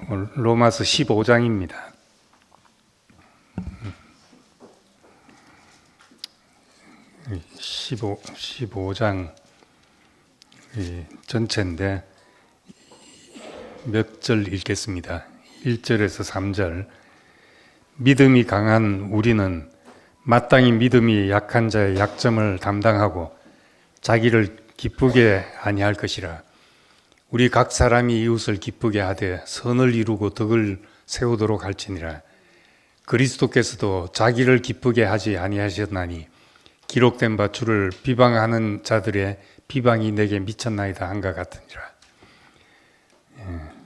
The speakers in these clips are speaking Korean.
로마서 15장입니다. 15장 전체인데 몇 절 읽겠습니다. 1절에서 3절. 믿음이 강한 우리는 마땅히 믿음이 약한 자의 약점을 담당하고 자기를 기쁘게 아니할 것이라. 우리 각 사람이 이웃을 기쁘게 하되 선을 이루고 덕을 세우도록 할지니라. 그리스도께서도 자기를 기쁘게 하지 아니하셨나니 기록된 바 주를 비방하는 자들의 비방이 내게 미쳤나이다 한가 같으니라.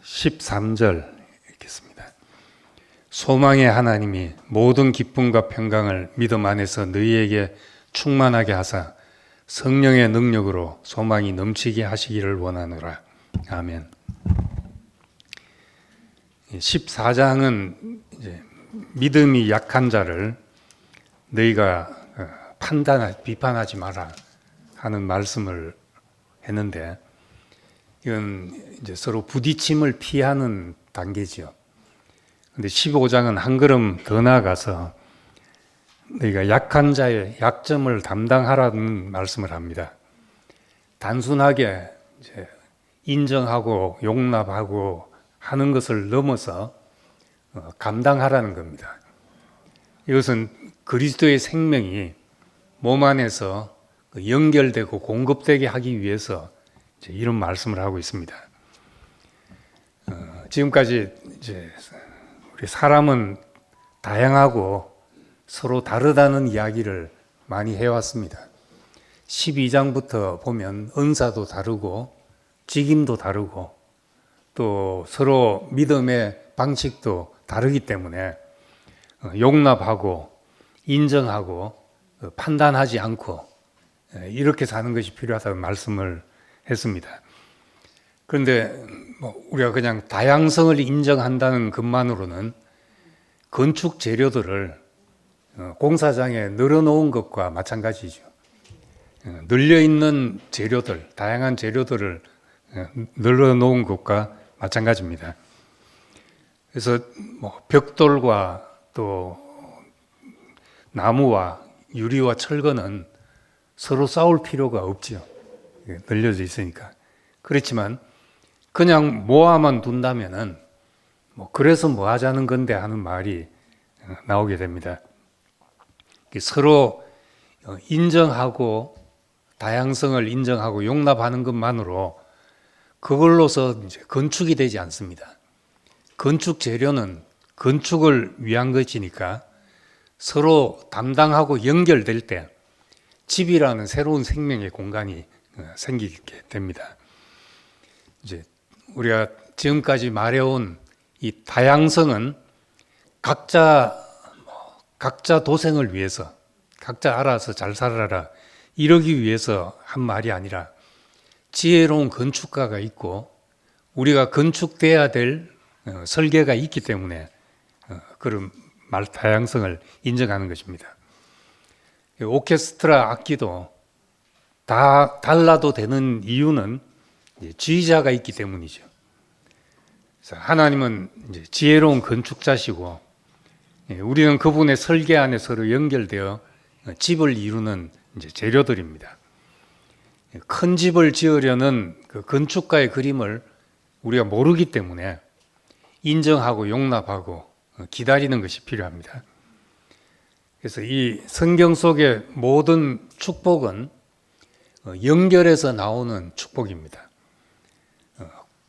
13절 읽겠습니다. 소망의 하나님이 모든 기쁨과 평강을 믿음 안에서 너희에게 충만하게 하사 성령의 능력으로 소망이 넘치게 하시기를 원하노라. 아멘. 14장은 이제 믿음이 약한 자를 너희가 비판하지 마라 하는 말씀을 했는데, 이건 이제 서로 부딪힘을 피하는 단계지요. 근데 15장은 한 걸음 더 나아가서 너희가 약한 자의 약점을 담당하라는 말씀을 합니다. 단순하게 이제 인정하고 용납하고 하는 것을 넘어서 감당하라는 겁니다. 이것은 그리스도의 생명이 몸 안에서 연결되고 공급되게 하기 위해서 이런 말씀을 하고 있습니다. 지금까지 이제 우리 사람은 다양하고 서로 다르다는 이야기를 많이 해왔습니다. 12장부터 보면 은사도 다르고 직임도 다르고 또 서로 믿음의 방식도 다르기 때문에 용납하고 인정하고 판단하지 않고 이렇게 사는 것이 필요하다고 말씀을 했습니다. 그런데 우리가 그냥 다양성을 인정한다는 것만으로는 건축 재료들을 공사장에 늘어놓은 것과 마찬가지죠. 늘려있는 재료들, 다양한 재료들을 늘어놓은 것과 마찬가지입니다. 그래서 벽돌과 또 나무와 유리와 철거는 서로 싸울 필요가 없죠. 늘려져 있으니까. 그렇지만 그냥 모아만 둔다면은 그래서 뭐 하자는 건데 하는 말이 나오게 됩니다. 서로 인정하고 다양성을 인정하고 용납하는 것만으로 그걸로서 이제 건축이 되지 않습니다. 건축 재료는 건축을 위한 것이니까 서로 담당하고 연결될 때 집이라는 새로운 생명의 공간이 생기게 됩니다. 이제 우리가 지금까지 말해온 이 다양성은 각자 도생을 위해서, 각자 알아서 잘 살아라 이러기 위해서 한 말이 아니라 지혜로운 건축가가 있고 우리가 건축돼야 될 설계가 있기 때문에 그런 다양성을 인정하는 것입니다. 오케스트라 악기도 다 달라도 되는 이유는 지휘자가 있기 때문이죠. 그래서 하나님은 이제 지혜로운 건축자시고 우리는 그분의 설계 안에 서로 연결되어 집을 이루는 이제 재료들입니다. 큰 집을 지으려는 그 건축가의 그림을 우리가 모르기 때문에 인정하고 용납하고 기다리는 것이 필요합니다. 그래서 이 성경 속의 모든 축복은 연결해서 나오는 축복입니다.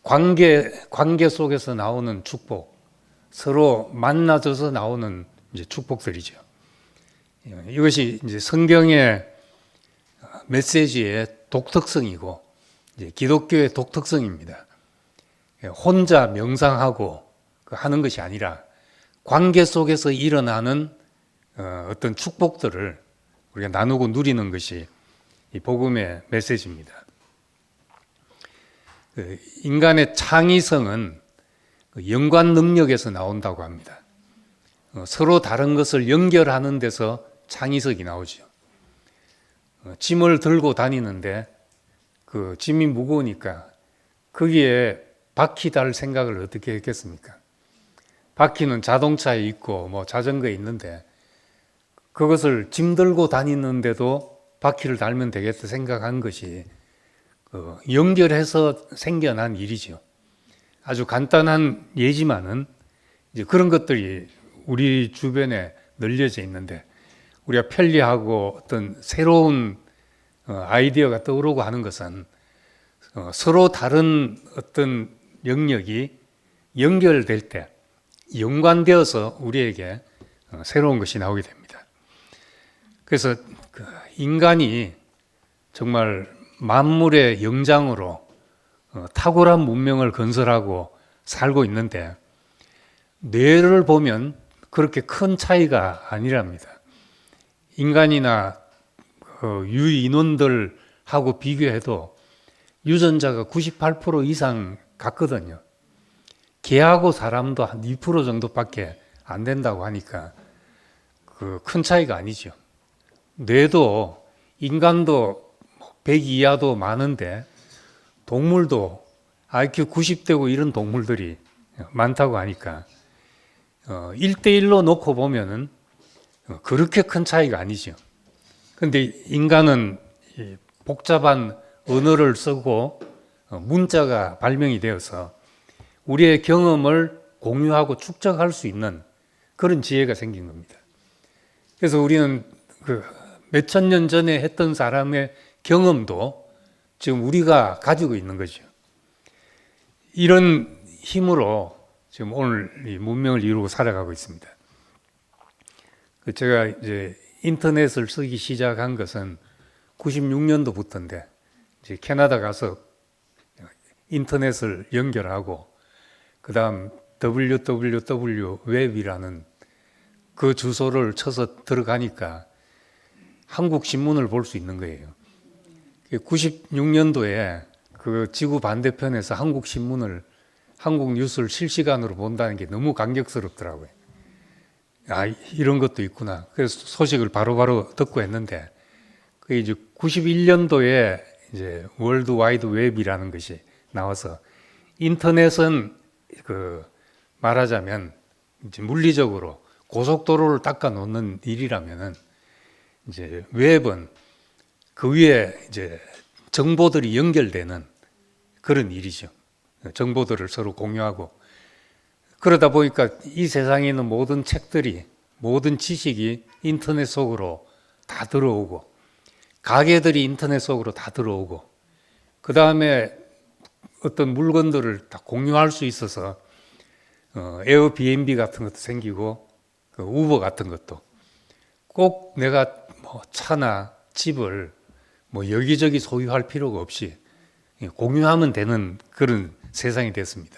관계 속에서 나오는 축복, 서로 만나져서 나오는 이제 축복들이죠. 이것이 이제 성경의 메시지의 독특성이고 이제 기독교의 독특성입니다. 혼자 명상하고 하는 것이 아니라 관계 속에서 일어나는 어떤 축복들을 우리가 나누고 누리는 것이 이 복음의 메시지입니다. 인간의 창의성은 연관 능력에서 나온다고 합니다. 서로 다른 것을 연결하는 데서 창의성이 나오죠. 짐을 들고 다니는데 그 짐이 무거우니까 거기에 바퀴 달 생각을 어떻게 했겠습니까? 바퀴는 자동차에 있고 뭐 자전거에 있는데 그것을 짐 들고 다니는데도 바퀴를 달면 되겠다 생각한 것이 연결해서 생겨난 일이죠. 아주 간단한 예지만은 이제 그런 것들이 우리 주변에 널려져 있는데 우리가 편리하고 어떤 새로운 아이디어가 떠오르고 하는 것은 서로 다른 어떤 영역이 연결될 때 연관되어서 우리에게 새로운 것이 나오게 됩니다. 그래서 인간이 정말 만물의 영장으로 탁월한 문명을 건설하고 살고 있는데 뇌를 보면 그렇게 큰 차이가 아니랍니다. 인간이나 유인원들하고 비교해도 유전자가 98% 이상 같거든요. 개하고 사람도 한 2% 정도밖에 안 된다고 하니까 큰 차이가 아니죠. 뇌도 인간도 100 이하도 많은데 동물도 IQ 90되고 이런 동물들이 많다고 하니까 1대1로 놓고 보면은 그렇게 큰 차이가 아니죠. 근데 인간은 복잡한 언어를 쓰고 문자가 발명이 되어서 우리의 경험을 공유하고 축적할 수 있는 그런 지혜가 생긴 겁니다. 그래서 우리는 몇천 년 전에 했던 사람의 경험도 지금 우리가 가지고 있는 거죠. 이런 힘으로 지금 오늘 이 문명을 이루고 살아가고 있습니다. 제가 이제 인터넷을 쓰기 시작한 것은 96년도부터인데 이제 캐나다 가서 인터넷을 연결하고 그다음 www 웹이라는 그 주소를 쳐서 들어가니까 한국 신문을 볼 수 있는 거예요. 96년도에 그 지구 반대편에서 한국 신문을 한국 뉴스를 실시간으로 본다는 게 너무 감격스럽더라고요. 아, 이런 것도 있구나. 그래서 소식을 바로바로 듣고 했는데 그게 이제 91년도에 이제 월드 와이드 웹이라는 것이 나와서 인터넷은 말하자면 이제 물리적으로 고속도로를 닦아 놓는 일이라면은 이제 웹은 그 위에 이제 정보들이 연결되는 그런 일이죠. 정보들을 서로 공유하고 그러다 보니까 이 세상에 있는 모든 책들이 모든 지식이 인터넷 속으로 다 들어오고 가게들이 인터넷 속으로 다 들어오고 그 다음에 어떤 물건들을 다 공유할 수 있어서 에어비앤비 같은 것도 생기고 우버 같은 것도 꼭 내가 뭐 차나 집을 뭐 여기저기 소유할 필요가 없이 공유하면 되는 그런 세상이 됐습니다.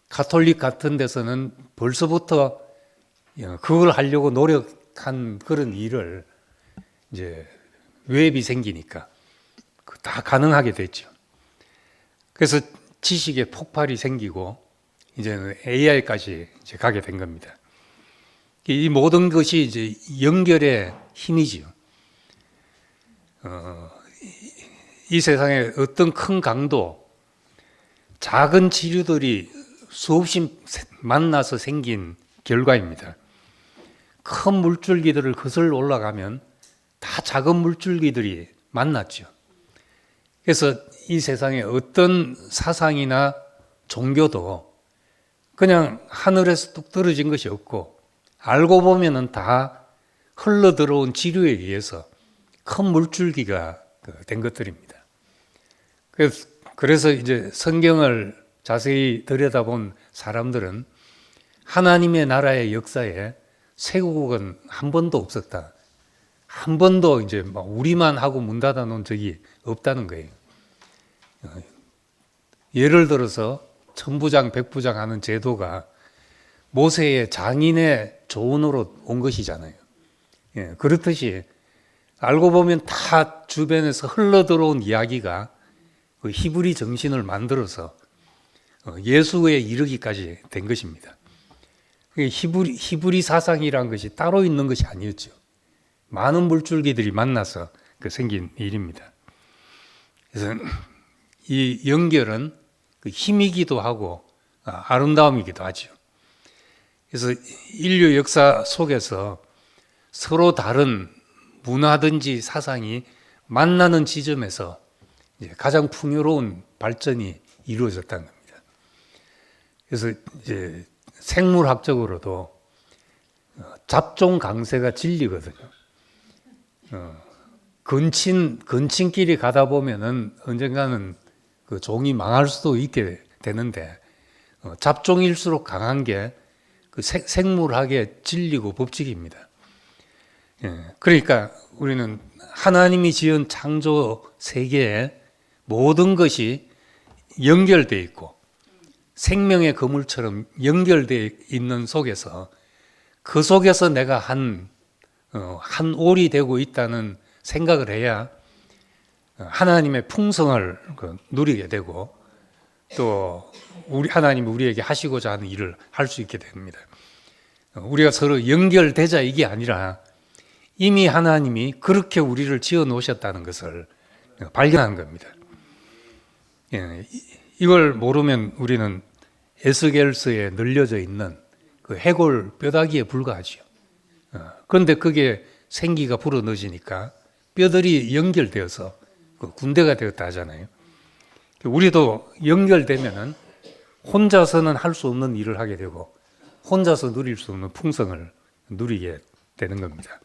가톨릭 같은 데서는 벌써부터 그걸 하려고 노력한 그런 일을 이제 웹이 생기니까 다 가능하게 됐죠. 그래서 지식의 폭발이 생기고 이제는 AI까지 이제 가게 된 겁니다. 이 모든 것이 이제 연결의 힘이지요. 이 세상에 어떤 큰 강도, 작은 지류들이 수없이 만나서 생긴 결과입니다. 큰 물줄기들을 거슬러 올라가면 다 작은 물줄기들이 만났죠. 그래서 이 세상에 어떤 사상이나 종교도 그냥 하늘에서 뚝 떨어진 것이 없고 알고 보면은 다 흘러 들어온 지류에 의해서 큰 물줄기가 된 것들입니다. 그래서 이제 성경을 자세히 들여다본 사람들은 하나님의 나라의 역사에 쇠국은 한 번도 없었다. 한 번도 이제 우리만 하고 문 닫아 놓은 적이 없다는 거예요. 예를 들어서 천부장, 백부장 하는 제도가 모세의 장인의 조언으로 온 것이잖아요. 예, 그렇듯이 알고 보면 다 주변에서 흘러 들어온 이야기가 그 히브리 정신을 만들어서 예수에 이르기까지 된 것입니다. 히브리 사상이란 것이 따로 있는 것이 아니었죠. 많은 물줄기들이 만나서 생긴 일입니다. 그래서 이 연결은 그 힘이기도 하고 아름다움이기도 하죠. 그래서 인류 역사 속에서 서로 다른 문화든지 사상이 만나는 지점에서 이제 가장 풍요로운 발전이 이루어졌다는 겁니다. 그래서 이제 생물학적으로도 잡종 강세가 진리거든요. 근친끼리 가다 보면은 언젠가는 그 종이 망할 수도 있게 되는데 잡종일수록 강한 게 그 생물학의 진리고 법칙입니다. 그러니까 우리는 하나님이 지은 창조 세계에 모든 것이 연결되어 있고 생명의 그물처럼 연결되어 있는 속에서 그 속에서 내가 한 올이 되고 있다는 생각을 해야 하나님의 풍성을 누리게 되고 또 하나님이 우리에게 하시고자 하는 일을 할 수 있게 됩니다. 우리가 서로 연결되자 이게 아니라 이미 하나님이 그렇게 우리를 지어 놓으셨다는 것을 발견한 겁니다. 이걸 모르면 우리는 에스겔서에 늘려져 있는 그 해골 뼈다귀에 불과하죠. 그런데 그게 생기가 불어넣어지니까 뼈들이 연결되어서 그 군대가 되었다 하잖아요. 우리도 연결되면은 혼자서는 할 수 없는 일을 하게 되고 혼자서 누릴 수 없는 풍성을 누리게 되는 겁니다.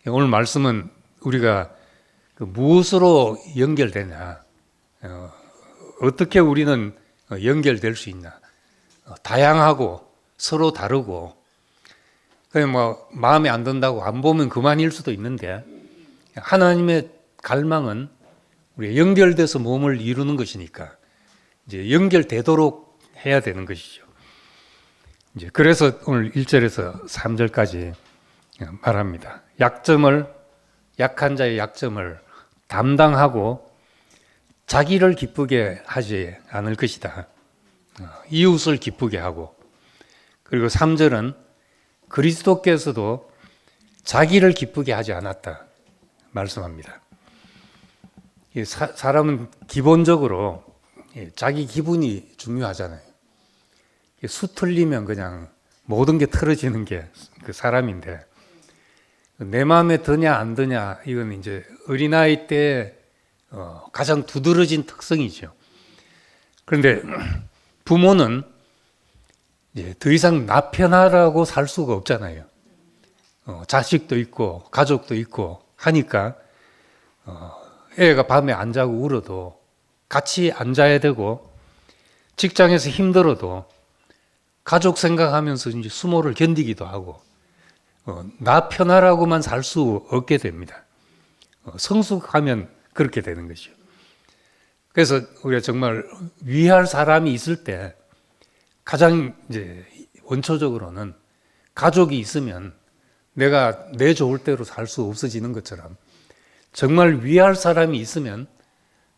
오늘 말씀은 우리가 그 무엇으로 연결되냐, 어떻게 우리는 연결될 수 있나, 다양하고 서로 다르고 그냥 뭐 마음에 안 든다고 안 보면 그만일 수도 있는데 하나님의 갈망은 우리 연결돼서 몸을 이루는 것이니까 이제 연결되도록 해야 되는 것이죠. 이제 그래서 오늘 1절에서 3절까지 말합니다. 약한 자의 약점을 담당하고 자기를 기쁘게 하지 않을 것이다. 이웃을 기쁘게 하고 그리고 3절은 그리스도께서도 자기를 기쁘게 하지 않았다 말씀합니다. 사람은 기본적으로 자기 기분이 중요하잖아요. 수틀리면 그냥 모든 게 틀어지는 게 그 사람인데 내 마음에 드냐 안 드냐 이건 이제 어린아이 때 가장 두드러진 특성이죠. 그런데 부모는 이제 더 이상 나 편하라고 살 수가 없잖아요. 자식도 있고 가족도 있고 하니까 애가 밤에 안 자고 울어도 같이 안 자야 되고 직장에서 힘들어도 가족 생각하면서 이제 수모를 견디기도 하고 나 편하라고만 살 수 없게 됩니다. 성숙하면 그렇게 되는 것이죠. 그래서 우리가 정말 위할 사람이 있을 때 가장 이제 원초적으로는 가족이 있으면 내가 내 좋을 대로 살 수 없어지는 것처럼 정말 위할 사람이 있으면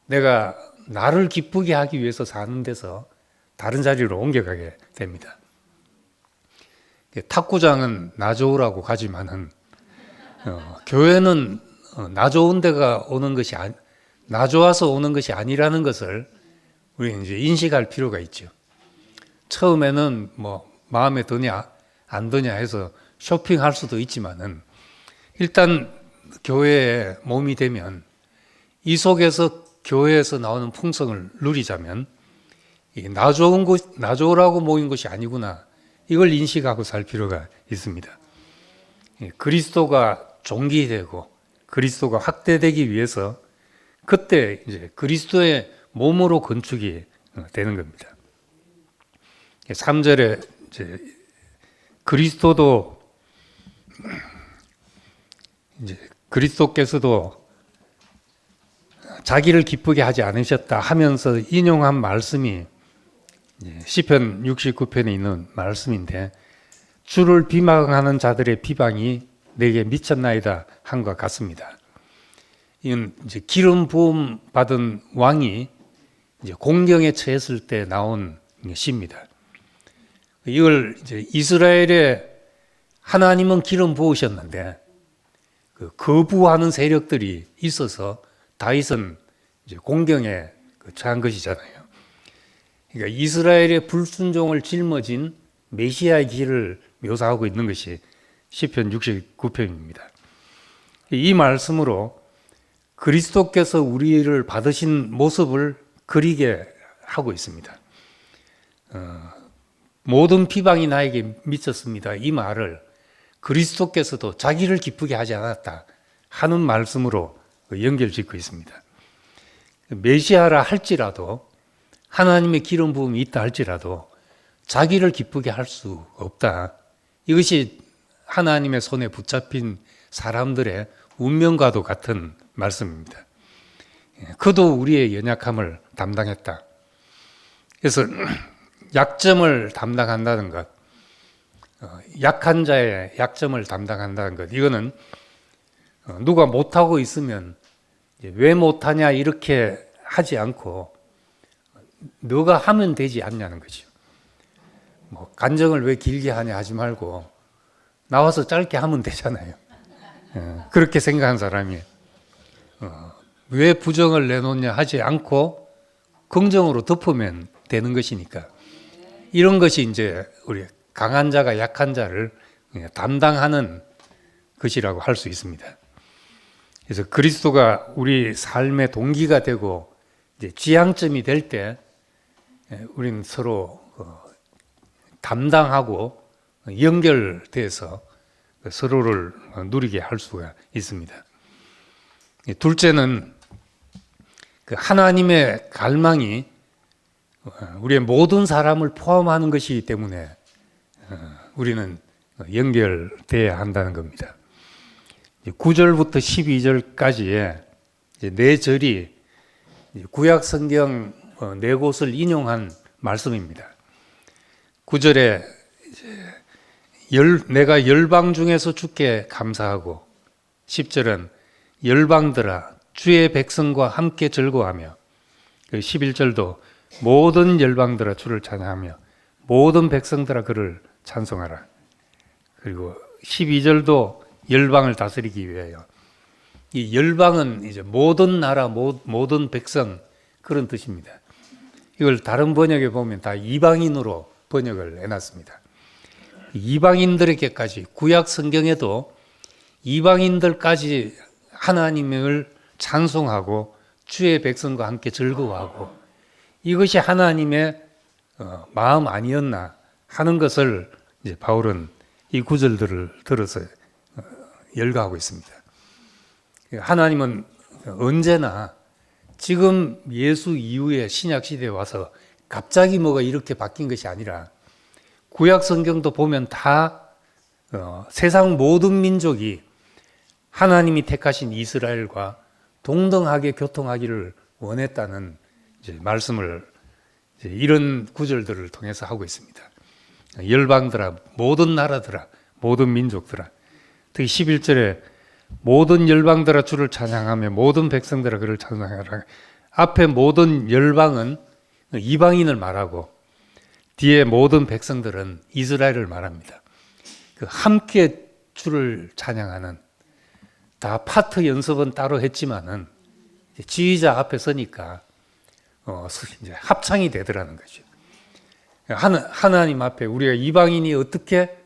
내가 나를 기쁘게 하기 위해서 사는 데서 다른 자리로 옮겨가게 됩니다. 탁구장은 나 좋으라고 가지만은 교회는 나 좋은 데가 오는 것이 나 좋아서 오는 것이 아니라는 것을 우리 이제 인식할 필요가 있죠. 처음에는 뭐 마음에 드냐 안 드냐 해서 쇼핑할 수도 있지만은 일단 교회에 몸이 되면 이 속에서 교회에서 나오는 풍성을 누리자면 나 좋으라고 모인 것이 아니구나. 이걸 인식하고 살 필요가 있습니다. 그리스도가 종기되고 그리스도가 확대되기 위해서 그때 이제 그리스도의 몸으로 건축이 되는 겁니다. 3절에 이제 그리스도께서도 자기를 기쁘게 하지 않으셨다 하면서 인용한 말씀이 시편 69편에 있는 말씀인데 주를 비방하는 자들의 비방이 내게 미쳤나이다 한과 같습니다. 이건 이제 기름 부음 받은 왕이 이제 공경에 처했을 때 나온 시입니다. 이걸 이제 이스라엘에 하나님은 기름 부으셨는데 그 거부하는 세력들이 있어서 다윗은 이제 공경에 처한 것이잖아요. 그러니까 이스라엘의 불순종을 짊어진 메시아의 길을 묘사하고 있는 것이 시편 69편입니다. 이 말씀으로 그리스도께서 우리를 받으신 모습을 그리게 하고 있습니다. 모든 비방이 나에게 미쳤습니다. 이 말을 그리스도께서도 자기를 기쁘게 하지 않았다 하는 말씀으로 연결짓고 있습니다. 메시아라 할지라도, 하나님의 기름 부음이 있다 할지라도 자기를 기쁘게 할 수 없다. 이것이 하나님의 손에 붙잡힌 사람들의 운명과도 같은 말씀입니다. 그도 우리의 연약함을 담당했다. 그래서 약점을 담당한다는 것, 약한 자의 약점을 담당한다는 것, 이거는 누가 못하고 있으면 왜 못하냐 이렇게 하지 않고 너가 하면 되지 않냐는 거죠. 간증을 왜 길게 하냐 하지 말고 나와서 짧게 하면 되잖아요. 그렇게 생각한 사람이 왜 부정을 내놓냐 하지 않고 긍정으로 덮으면 되는 것이니까, 이런 것이 이제 우리 강한 자가 약한 자를 담당하는 것이라고 할 수 있습니다. 그래서 그리스도가 우리 삶의 동기가 되고 이제 지향점이 될 때 우리는 서로 담당하고 연결돼서 서로를 누리게 할 수가 있습니다. 둘째는 그 하나님의 갈망이 우리의 모든 사람을 포함하는 것이기 때문에 우리는 연결돼야 한다는 겁니다. 9절부터 12절까지의 네 절이 구약 성경 네 곳을 인용한 말씀입니다. 9절에 내가 열방 중에서 주께 감사하고, 10절은 열방들아 주의 백성과 함께 즐거워하며, 11절도 모든 열방들아 주를 찬양하며 모든 백성들아 그를 찬송하라. 그리고 12절도 열방을 다스리기 위하여, 이 열방은 이제 모든 나라, 모든 백성 그런 뜻입니다. 이걸 다른 번역에 보면 다 이방인으로 번역을 해놨습니다. 이방인들에게까지, 구약 성경에도 이방인들까지 하나님을 찬송하고 주의 백성과 함께 즐거워하고, 이것이 하나님의 마음 아니었나 하는 것을 이제 바울은 이 구절들을 들어서 열거하고 있습니다. 하나님은 언제나 지금 예수 이후에 신약 시대에 와서 갑자기 뭐가 이렇게 바뀐 것이 아니라, 구약 성경도 보면 다 세상 모든 민족이 하나님이 택하신 이스라엘과 동등하게 교통하기를 원했다는 이제 말씀을 이제 이런 구절들을 통해서 하고 있습니다. 열방들아, 모든 나라들아, 모든 민족들아. 특히 11절에 모든 열방들아 주를 찬양하며 모든 백성들아 그를 찬양하라. 앞에 모든 열방은 이방인을 말하고 뒤에 모든 백성들은 이스라엘을 말합니다. 그 함께 주를 찬양하는, 다 파트 연습은 따로 했지만은 지휘자 앞에 서니까 이제 합창이 되더라는 거죠. 하나님 앞에 우리가 이방인이 어떻게,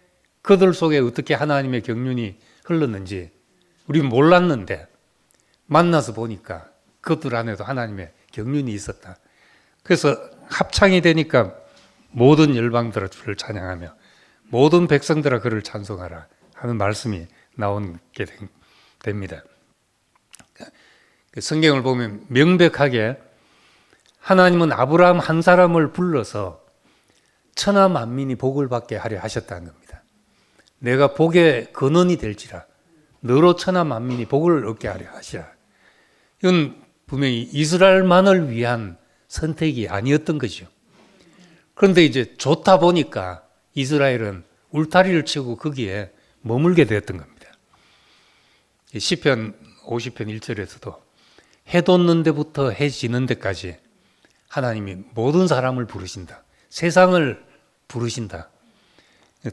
그들 속에 어떻게 하나님의 경륜이 흘렀는지 우리는 몰랐는데 만나서 보니까 그들 안에도 하나님의 경륜이 있었다. 그래서 합창이 되니까 모든 열방들아 주를 찬양하며 모든 백성들아 그를 찬송하라 하는 말씀이 나오게 됩니다. 성경을 보면 명백하게 하나님은 아브라함 한 사람을 불러서 천하 만민이 복을 받게 하려 하셨다는 겁니다. 내가 복의 근원이 될지라 너로 천하 만민이 복을 얻게 하려 하시라. 이건 분명히 이스라엘만을 위한 선택이 아니었던 거죠. 그런데 이제 좋다 보니까 이스라엘은 울타리를 치고 거기에 머물게 되었던 겁니다. 시편 50편 1절에서도 해 돋는 데부터 해 지는 데까지 하나님이 모든 사람을 부르신다. 세상을 부르신다.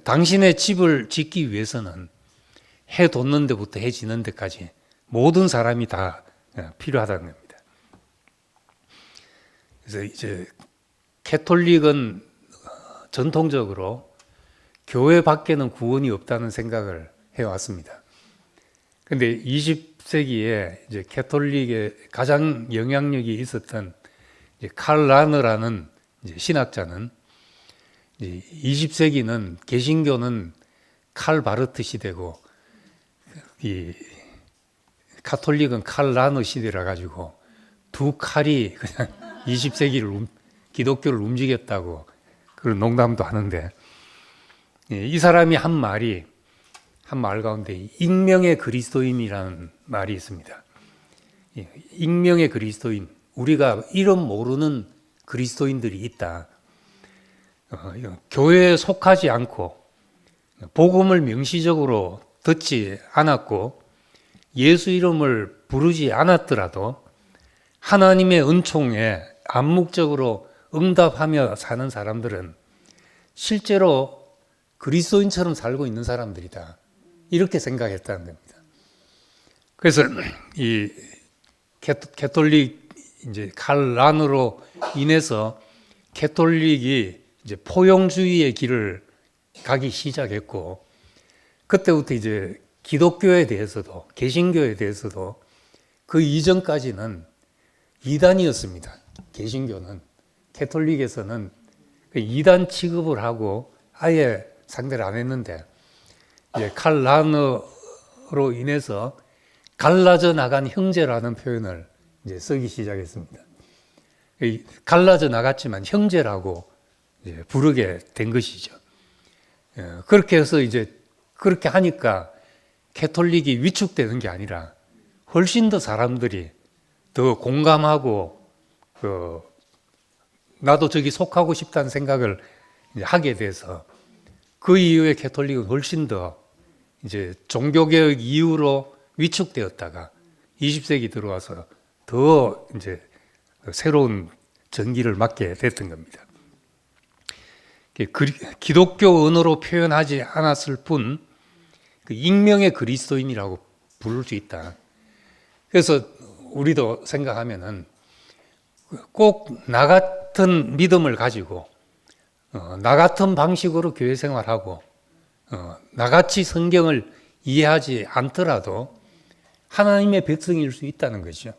당신의 집을 짓기 위해서는 해 돋는 데부터 해 지는 데까지 모든 사람이 다 필요하다는 겁니다. 그래서 이제 캐톨릭은 전통적으로 교회 밖에는 구원이 없다는 생각을 해왔습니다. 근데 20세기에 이제 캐톨릭의 가장 영향력이 있었던 이제 칼 라너라는 이제 신학자는 이제 20세기는 개신교는 칼 바르트 시대고 이 카톨릭은 칼 라너 시대라 가지고 두 칼이 그냥 20세기를 기독교를 움직였다고 그런 농담도 하는데, 이 사람이 한 말 가운데 익명의 그리스도인이라는 말이 있습니다. 익명의 그리스도인, 우리가 이름 모르는 그리스도인들이 있다. 교회에 속하지 않고 복음을 명시적으로 듣지 않았고 예수 이름을 부르지 않았더라도 하나님의 은총에 암묵적으로 응답하며 사는 사람들은 실제로 그리스도인처럼 살고 있는 사람들이다. 이렇게 생각했다는 겁니다. 그래서 이 캐톨릭 이제 칼 란으로 인해서 캐톨릭이 이제 포용주의의 길을 가기 시작했고, 그때부터 이제 기독교에 대해서도 개신교에 대해서도 그 이전까지는 이단이었습니다. 개신교는 캐톨릭에서는 이단 취급을 하고 아예 상대를 안 했는데, 이제 칼 라너로 인해서 갈라져 나간 형제라는 표현을 이제 쓰기 시작했습니다. 갈라져 나갔지만 형제라고 이제 부르게 된 것이죠. 그렇게 해서 이제 그렇게 하니까 캐톨릭이 위축되는 게 아니라 훨씬 더 사람들이 더 공감하고 나도 저기 속하고 싶다는 생각을 하게 돼서 그 이후에 캐톨릭은 훨씬 더 이제 종교개혁 이후로 위축되었다가 20세기 들어와서 더 이제 새로운 전기를 맞게 됐던 겁니다. 기독교 언어로 표현하지 않았을 뿐 익명의 그리스도인이라고 부를 수 있다. 그래서 우리도 생각하면은 꼭 나 같은 믿음을 가지고 나 같은 방식으로 교회 생활하고 나같이 성경을 이해하지 않더라도 하나님의 백성일 수 있다는 것이죠.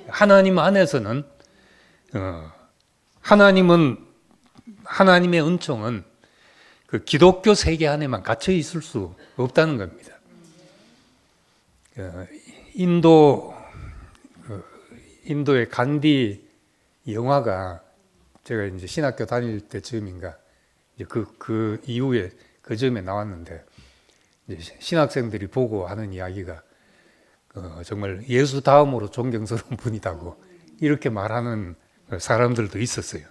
하나님 안에서는 하나님의 은총은 그 기독교 세계 안에만 갇혀 있을 수 없다는 겁니다. 인도의 간디 영화가 제가 이제 신학교 다닐 때쯤인가 이제 그 이후에 그 즈음에 나왔는데, 이제 신학생들이 보고 하는 이야기가 정말 예수 다음으로 존경스러운 분이다고 이렇게 말하는 사람들도 있었어요.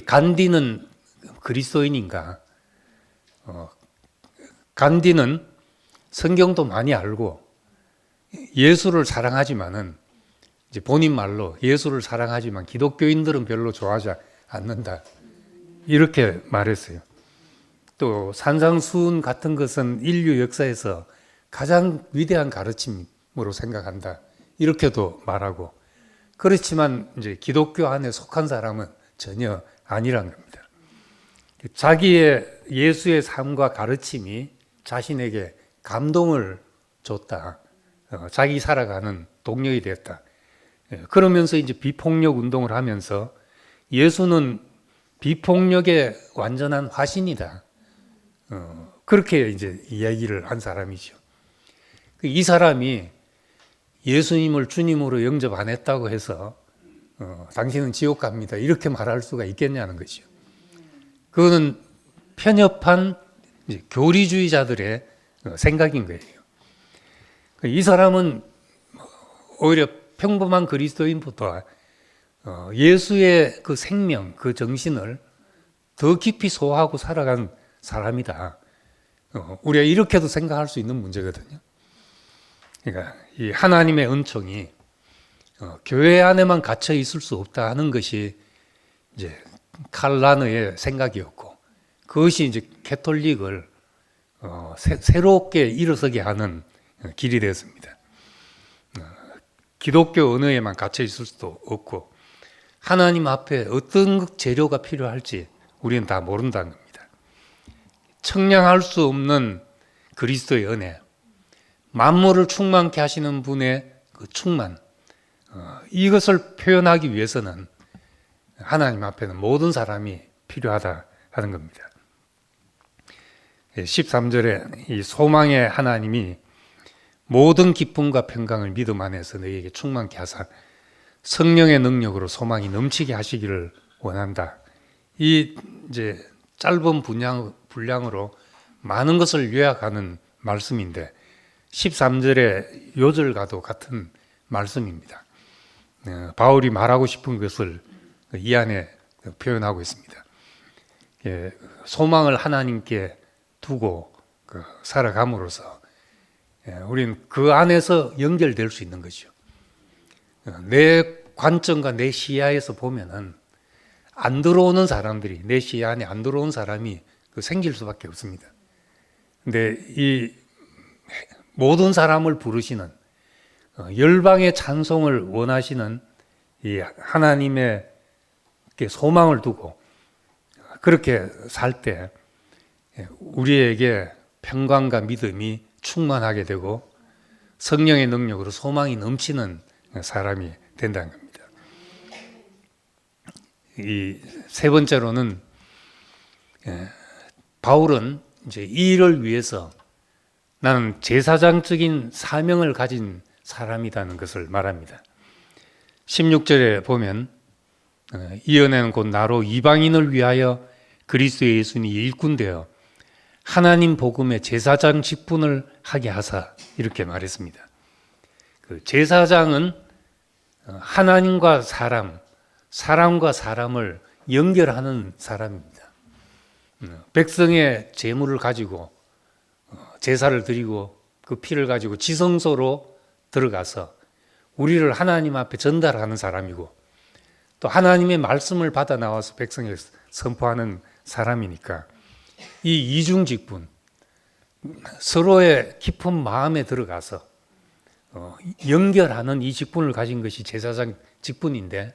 간디는 그리스도인인가? 간디는 성경도 많이 알고 예수를 사랑하지만은 이제 본인 말로 예수를 사랑하지만 기독교인들은 별로 좋아하지 않는다. 이렇게 말했어요. 또 산상수훈 같은 것은 인류 역사에서 가장 위대한 가르침으로 생각한다. 이렇게도 말하고, 그렇지만 이제 기독교 안에 속한 사람은 전혀 아니란 겁니다. 자기의 예수의 삶과 가르침이 자신에게 감동을 줬다. 자기 살아가는 동력이 됐다. 그러면서 이제 비폭력 운동을 하면서 예수는 비폭력의 완전한 화신이다. 그렇게 이제 이야기를 한 사람이죠. 이 사람이 예수님을 주님으로 영접 안 했다고 해서 당신은 지옥 갑니다. 이렇게 말할 수가 있겠냐는 것이죠. 그거는 편협한 이제 교리주의자들의 생각인 거예요. 이 사람은 오히려 평범한 그리스도인보다 예수의 그 생명, 그 정신을 더 깊이 소화하고 살아간 사람이다. 우리가 이렇게도 생각할 수 있는 문제거든요. 그러니까 이 하나님의 은총이 교회 안에만 갇혀 있을 수 없다 하는 것이 이제 칼 라너의 생각이었고, 그것이 이제 캐톨릭을 새롭게 일어서게 하는 길이 되었습니다. 기독교 언어에만 갇혀 있을 수도 없고, 하나님 앞에 어떤 재료가 필요할지 우리는 다 모른다는 겁니다. 청량할 수 없는 그리스도의 은혜, 만물을 충만케 하시는 분의 그 충만, 이것을 표현하기 위해서는 하나님 앞에는 모든 사람이 필요하다 하는 겁니다. 13절에 이 소망의 하나님이 모든 기쁨과 평강을 믿음 안에서 너희에게 충만케 하사 성령의 능력으로 소망이 넘치게 하시기를 원한다. 이 이제 짧은 분량으로 많은 것을 요약하는 말씀인데 13절의 요절과도 같은 말씀입니다. 바울이 말하고 싶은 것을 이 안에 표현하고 있습니다. 소망을 하나님께 두고 살아감으로써 우리는 그 안에서 연결될 수 있는 거죠. 내 관점과 내 시야에서 보면은 안 들어오는 사람들이, 내 시야 안에 안 들어온 사람이 생길 수밖에 없습니다. 근데 이 모든 사람을 부르시는 열방의 찬송을 원하시는 이 하나님의 소망을 두고 그렇게 살 때 우리에게 평강과 믿음이 충만하게 되고 성령의 능력으로 소망이 넘치는 사람이 된다는 겁니다. 이 세 번째로는 바울은 이제 이 일을 위해서 나는 제사장적인 사명을 가진 사람이라는 것을 말합니다. 16절에 보면 이 은혜는 곧 나로 이방인을 위하여 그리스도 예수니 일꾼되어 하나님 복음의 제사장 직분을 하게 하사 이렇게 말했습니다. 그 제사장은 하나님과 사람, 사람과 사람을 연결하는 사람입니다. 백성의 제물을 가지고 제사를 드리고 그 피를 가지고 지성소로 들어가서 우리를 하나님 앞에 전달하는 사람이고 또 하나님의 말씀을 받아 나와서 백성에게 선포하는 사람이니까 이 이중 직분, 서로의 깊은 마음에 들어가서 연결하는 이 직분을 가진 것이 제사장 직분인데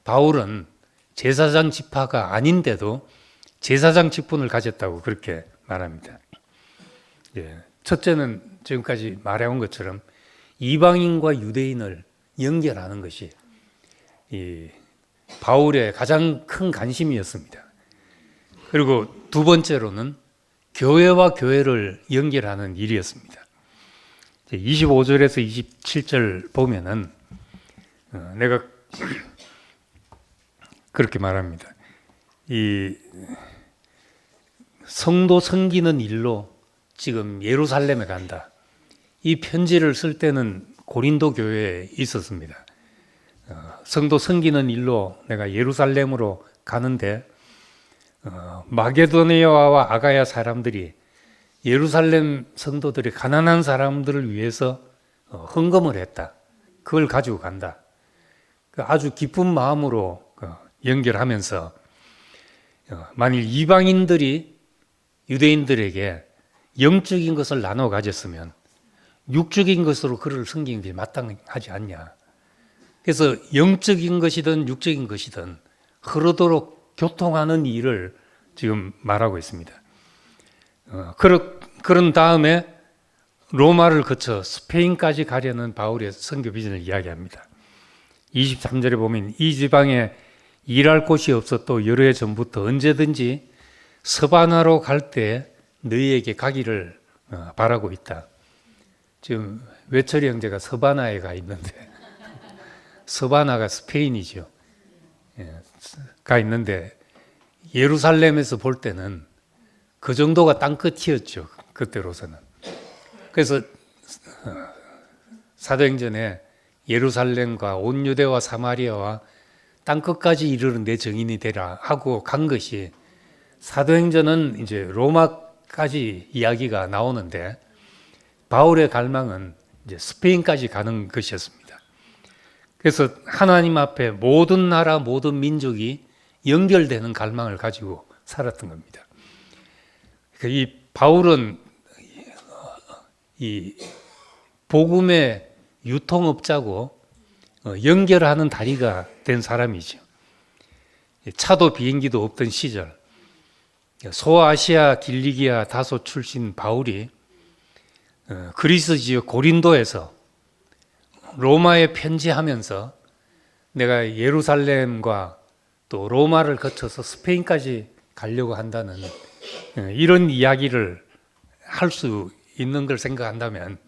바울은 제사장 지파가 아닌데도 제사장 직분을 가졌다고 그렇게 말합니다. 첫째는 지금까지 말해온 것처럼 이방인과 유대인을 연결하는 것이 이 바울의 가장 큰 관심이었습니다. 그리고 두 번째로는 교회와 교회를 연결하는 일이었습니다. 25절에서 27절 보면은 내가 그렇게 말합니다. 이 성도 섬기는 일로 지금 예루살렘에 간다. 이 편지를 쓸 때는 고린도 교회에 있었습니다. 성도 섬기는 일로 내가 예루살렘으로 가는데 마게도니아와 아가야 사람들이 예루살렘 성도들이 가난한 사람들을 위해서 헌금을 했다. 그걸 가지고 간다. 아주 기쁜 마음으로 연결하면서 만일 이방인들이 유대인들에게 영적인 것을 나눠 가졌으면 육적인 것으로 그를 섬기는 게 마땅하지 않냐. 그래서 영적인 것이든 육적인 것이든 흐르도록 교통하는 일을 지금 말하고 있습니다. 그런 다음에 로마를 거쳐 스페인까지 가려는 바울의 선교 비전을 이야기합니다. 23절에 보면 이 지방에 일할 곳이 없어 또 여러 해 전부터 언제든지 서바나로 갈 때 너희에게 가기를 바라고 있다. 지금 외철이 형제가 서바나에 가 있는데 서바나가 스페인이죠. 가 있는데 예루살렘에서 볼 때는 그 정도가 땅끝이었죠. 그때로서는. 그래서 사도행전에 예루살렘과 온 유대와 사마리아와 땅끝까지 이르는 내 증인이 되라 하고 간 것이 사도행전은 이제 로마까지 이야기가 나오는데 바울의 갈망은 이제 스페인까지 가는 것이었습니다. 그래서 하나님 앞에 모든 나라, 모든 민족이 연결되는 갈망을 가지고 살았던 겁니다. 이 바울은 이 복음의 유통업자고 연결하는 다리가 된 사람이죠. 차도 비행기도 없던 시절 소아시아 길리기아 다소 출신 바울이 그리스 지역 고린도에서 로마에 편지하면서 내가 예루살렘과 또 로마를 거쳐서 스페인까지 가려고 한다는 이런 이야기를 할 수 있는 걸 생각한다면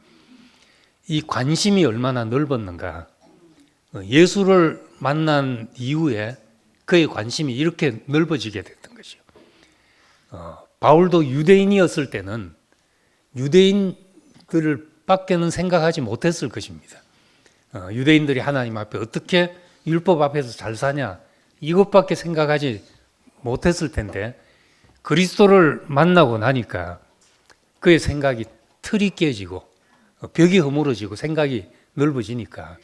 이 관심이 얼마나 넓었는가. 예수를 만난 이후에 그의 관심이 이렇게 넓어지게 됐던 것이요. 바울도 유대인이었을 때는 유대인들을 밖에는 생각하지 못했을 것입니다. 유대인들이 하나님 앞에 어떻게 율법 앞에서 잘 사냐 이것밖에 생각하지 못했을 텐데 그리스도를 만나고 나니까 그의 생각이 틀이 깨지고 벽이 허물어지고 생각이 넓어지니까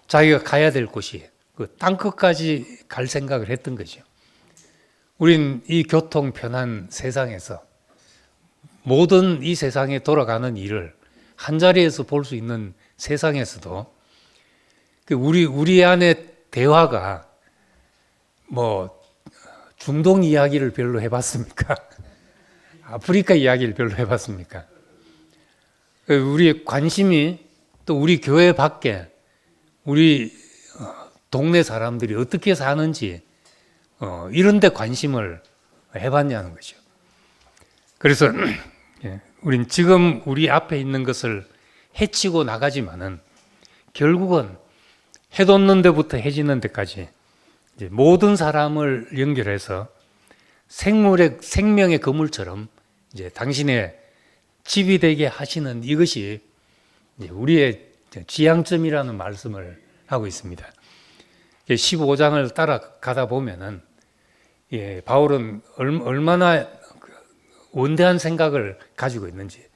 자기가 가야 될 곳이 그 땅끝까지 갈 생각을 했던 거죠. 우린 이 교통 편한 세상에서 모든 이 세상에 돌아가는 일을 한자리에서 볼 수 있는 세상에서도 우리 안에 대화가 뭐 중동 이야기를 별로 해봤습니까? 아프리카 이야기를 별로 해봤습니까? 우리의 관심이 또 우리 교회 밖에 우리 동네 사람들이 어떻게 사는지 이런 데 관심을 해봤냐는 거죠. 그래서 우린 지금 우리 앞에 있는 것을 해치고 나가지만은 결국은 해돋는 데부터 해지는 데까지 이제 모든 사람을 연결해서 생명의 그물처럼 이제 당신의 집이 되게 하시는 이것이 이제 우리의 지향점이라는 말씀을 하고 있습니다. 15장을 따라가다 보면은 바울은 얼마나 원대한 생각을 가지고 있는지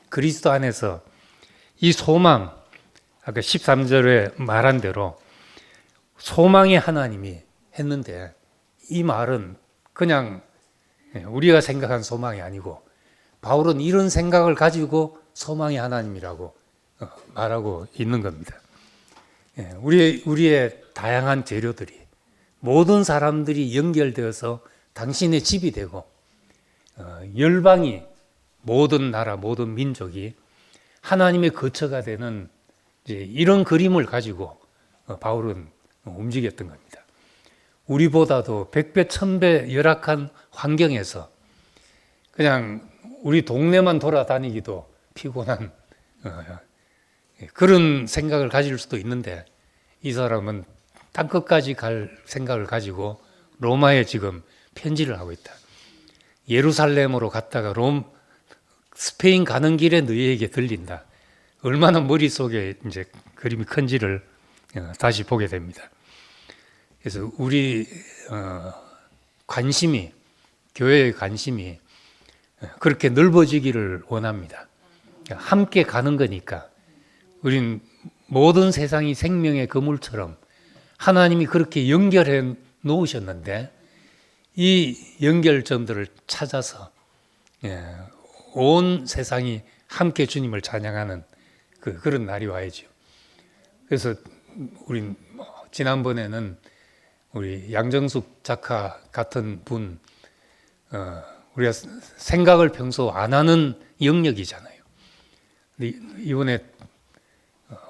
그리스도 안에서 이 소망, 아까 13절에 말한 대로 소망의 하나님이 했는데 이 말은 그냥 우리가 생각한 소망이 아니고 바울은 이런 생각을 가지고 소망의 하나님이라고 말하고 있는 겁니다. 우리의 다양한 재료들이 모든 사람들이 연결되어서 당신의 집이 되고 열방이 모든 나라 모든 민족이 하나님의 거처가 되는 이런 그림을 가지고 바울은 움직였던 겁니다. 우리보다도 100배, 1000배 열악한 환경에서 그냥 우리 동네만 돌아다니기도 피곤한 그런 생각을 가질 수도 있는데 이 사람은 땅끝까지 갈 생각을 가지고 로마에 지금 편지를 하고 있다. 예루살렘으로 갔다가 스페인 가는 길에 너희에게 들린다. 얼마나 머릿속에 이제 그림이 큰지를 다시 보게 됩니다. 그래서 우리 관심이 교회의 관심이 그렇게 넓어지기를 원합니다. 함께 가는 거니까 우린 모든 세상이 생명의 그물처럼 하나님이 그렇게 연결해 놓으셨는데 이 연결점들을 찾아서 온 세상이 함께 주님을 찬양하는 그런 날이 와야죠. 그래서 우린 지난번에는 우리 양정숙 작가 같은 분 우리가 생각을 평소 안 하는 영역이잖아요. 근데 이번에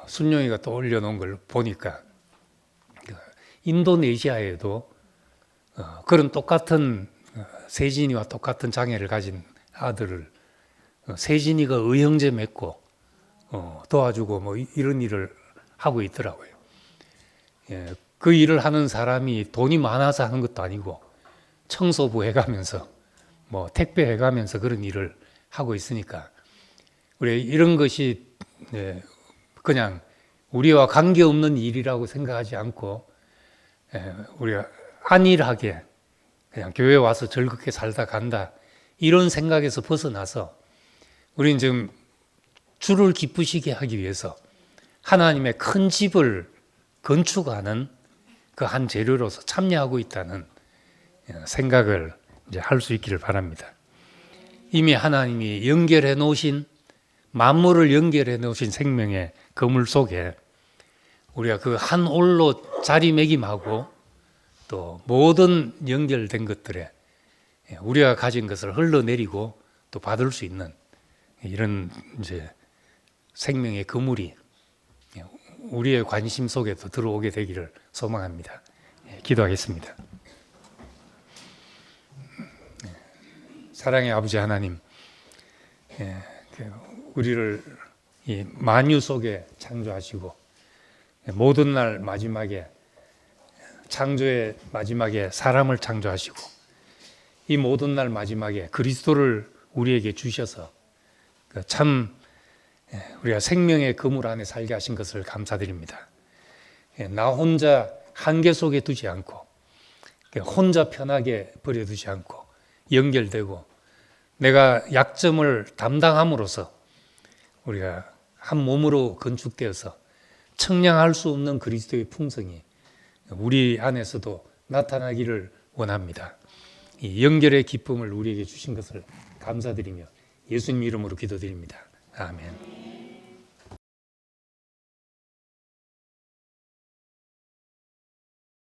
순룡이가 또 올려놓은 걸 보니까 인도네시아에도 그런 똑같은 세진이와 똑같은 장애를 가진 아들을 세진이가 의형제 맺고 도와주고 뭐 이런 일을 하고 있더라고요. 그 일을 하는 사람이 돈이 많아서 하는 것도 아니고 청소부 해가면서 뭐 택배 해가면서 그런 일을 하고 있으니까 우리 이런 것이 그냥 우리와 관계없는 일이라고 생각하지 않고 우리가 안일하게 그냥 교회 와서 즐겁게 살다 간다 이런 생각에서 벗어나서 우리는 지금 주를 기쁘시게 하기 위해서 하나님의 큰 집을 건축하는 그 한 재료로서 참여하고 있다는 생각을 이제 할 수 있기를 바랍니다. 이미 하나님이 연결해 놓으신 만물을 연결해 놓으신 생명의 그물 속에 우리가 그 한 올로 자리매김하고 또 모든 연결된 것들에 우리가 가진 것을 흘러내리고 또 받을 수 있는 이런 이제 생명의 그물이 우리의 관심 속에도 들어오게 되기를 소망합니다. 기도하겠습니다. 사랑의 아버지 하나님, 우리를 이 만유 속에 창조하시고 모든 날 마지막에 창조의 마지막에 사람을 창조하시고 이 모든 날 마지막에 그리스도를 우리에게 주셔서 참 우리가 생명의 그물 안에 살게 하신 것을 감사드립니다. 나 혼자 한계 속에 두지 않고 혼자 편하게 버려두지 않고 연결되고 내가 약점을 담당함으로써 우리가 한 몸으로 건축되어서 청량할 수 없는 그리스도의 풍성이 우리 안에서도 나타나기를 원합니다. 이 연결의 기쁨을 우리에게 주신 것을 감사드리며 예수님 이름으로 기도드립니다. 아멘.